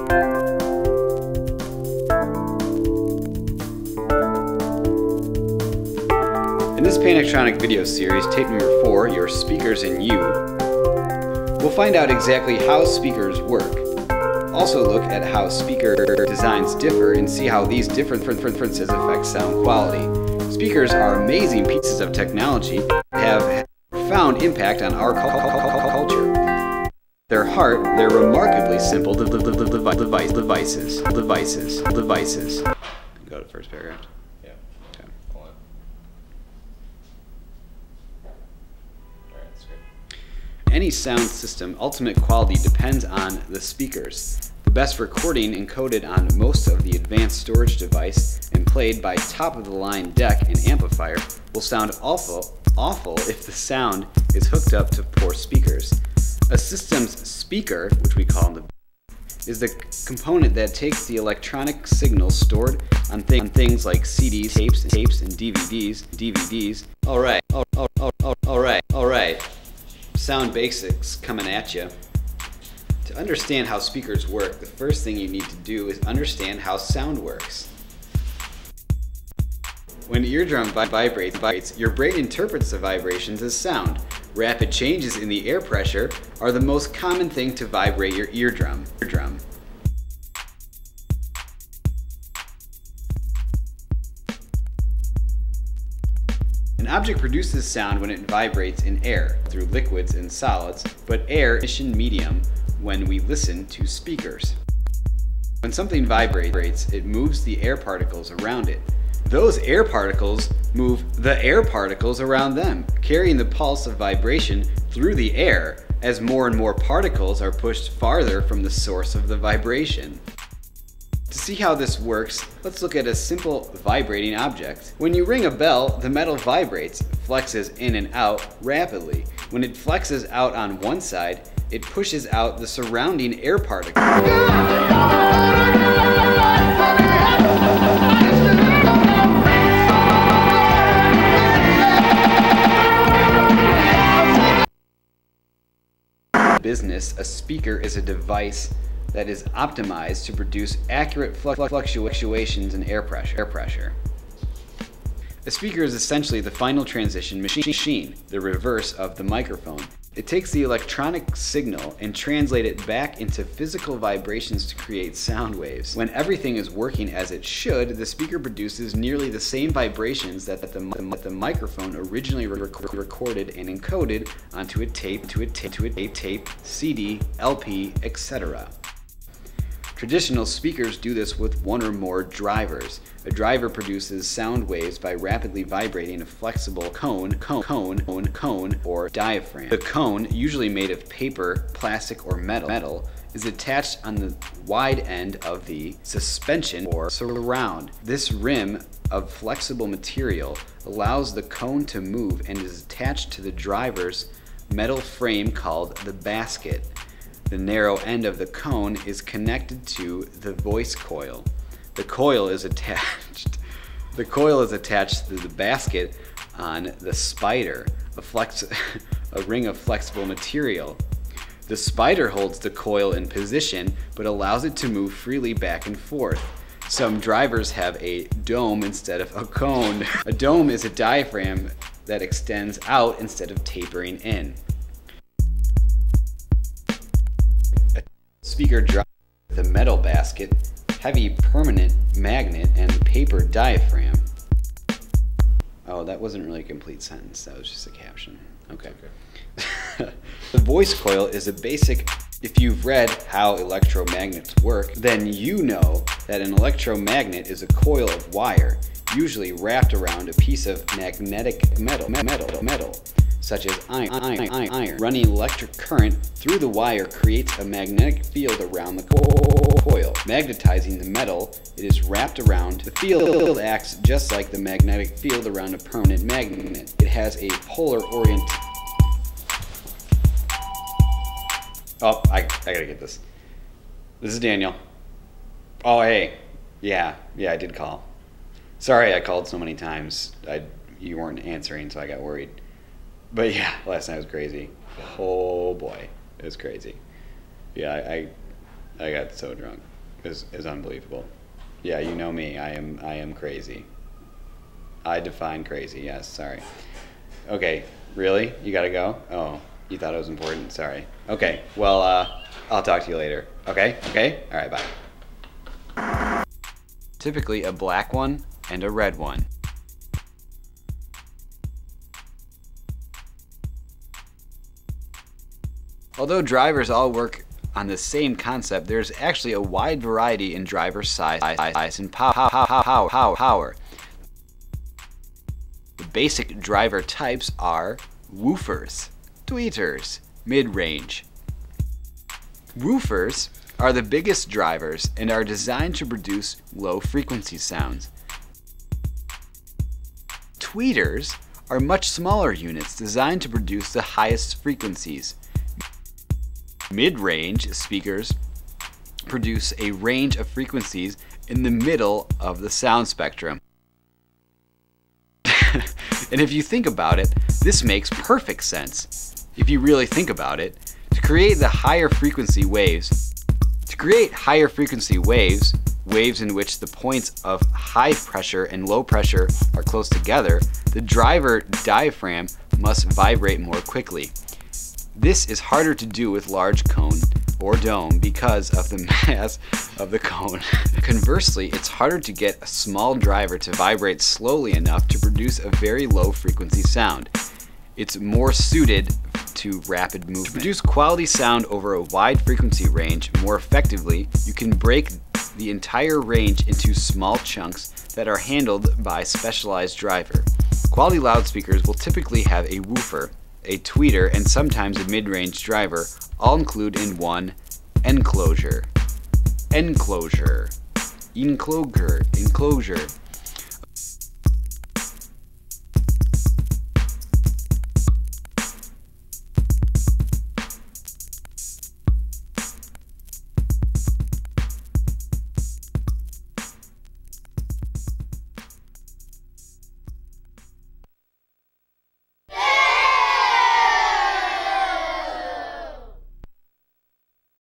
In this Panactronic video series, tape number 4, Your Speakers and You, we'll find out exactly how speakers work. Also look at how speaker designs differ and see how these differences affect sound quality. Speakers are amazing pieces of technology that have a profound impact on our culture. They're remarkably simple devices. Go to the first paragraph. Yeah. Okay. Hold on. Alright, that's great. Any sound system ultimate quality depends on the speakers. The best recording encoded on most of the advanced storage device and played by top-of-the-line deck and amplifier will sound awful if the sound is hooked up to poor speakers. A system's speaker, which we call the is the component that takes the electronic signals stored on things like CDs, tapes, and DVDs. All right. Sound basics coming at you. To understand how speakers work, the first thing you need to do is understand how sound works. When the eardrum vibrates, your brain interprets the vibrations as sound. Rapid changes in the air pressure are the most common thing to vibrate your eardrum. An object produces sound when it vibrates in air, through liquids and solids, but air is the emission medium when we listen to speakers. When something vibrates, it moves the air particles around it. Those air particles move the air particles around them, carrying the pulse of vibration through the air as more and more particles are pushed farther from the source of the vibration. To see how this works, let's look at a simple vibrating object. When you ring a bell, the metal vibrates, flexes in and out rapidly. When it flexes out on one side, it pushes out the surrounding air particles. Business, a speaker is a device that is optimized to produce accurate fluctuations in air pressure. A speaker is essentially the final transition machine, the reverse of the microphone. It takes the electronic signal and translates it back into physical vibrations to create sound waves. When everything is working as it should, the speaker produces nearly the same vibrations that the microphone originally recorded and encoded onto a tape, CD, LP, etc. Traditional speakers do this with one or more drivers. A driver produces sound waves by rapidly vibrating a flexible cone, or diaphragm. The cone, usually made of paper, plastic, or metal, is attached on the wide end of the suspension or surround. This rim of flexible material allows the cone to move and is attached to the driver's metal frame called the basket. The narrow end of the cone is connected to the voice coil. The coil is attached to the basket on the spider, a ring of flexible material. The spider holds the coil in position but allows it to move freely back and forth. Some drivers have a dome instead of a cone. A dome is a diaphragm that extends out instead of tapering in. Speaker driver with a metal basket, heavy permanent magnet, and paper diaphragm. Oh, that wasn't really a complete sentence. That was just a caption. Okay. The voice coil is a basic. If you've read how electromagnets work, then you know that an electromagnet is a coil of wire, usually wrapped around a piece of magnetic metal, such as iron. Running electric current through the wire creates a magnetic field around the coil. Magnetizing the metal, it is wrapped around. The field acts just like the magnetic field around a permanent magnet. It has a polar orientation. Oh, I gotta get this. This is Daniel. Oh, hey. Yeah, I did call. Sorry I called so many times. You weren't answering, so I got worried. But yeah, last night was crazy. Oh boy, it was crazy. Yeah, I got so drunk. It was unbelievable. Yeah, you know me. I am crazy. I define crazy. Yes, sorry. Okay, really? You gotta go? Oh, you thought it was important. Sorry. Okay, well, I'll talk to you later. Okay? Okay? All right, bye. Typically a black one and a red one. Although drivers all work on the same concept, there's actually a wide variety in driver size and power. The basic driver types are woofers, tweeters, mid-range. Woofers are the biggest drivers and are designed to produce low-frequency sounds. Tweeters are much smaller units designed to produce the highest frequencies. Mid-range speakers produce a range of frequencies in the middle of the sound spectrum. And if you think about it, this makes perfect sense. If you really think about it, to create higher frequency waves, waves in which the points of high pressure and low pressure are close together, the driver diaphragm must vibrate more quickly. This is harder to do with large cone or dome because of the mass of the cone. Conversely, it's harder to get a small driver to vibrate slowly enough to produce a very low frequency sound. It's more suited to rapid movement. To produce quality sound over a wide frequency range more effectively, you can break the entire range into small chunks that are handled by a specialized driver. Quality loudspeakers will typically have a woofer, a tweeter, and sometimes a mid-range driver, all include in one enclosure.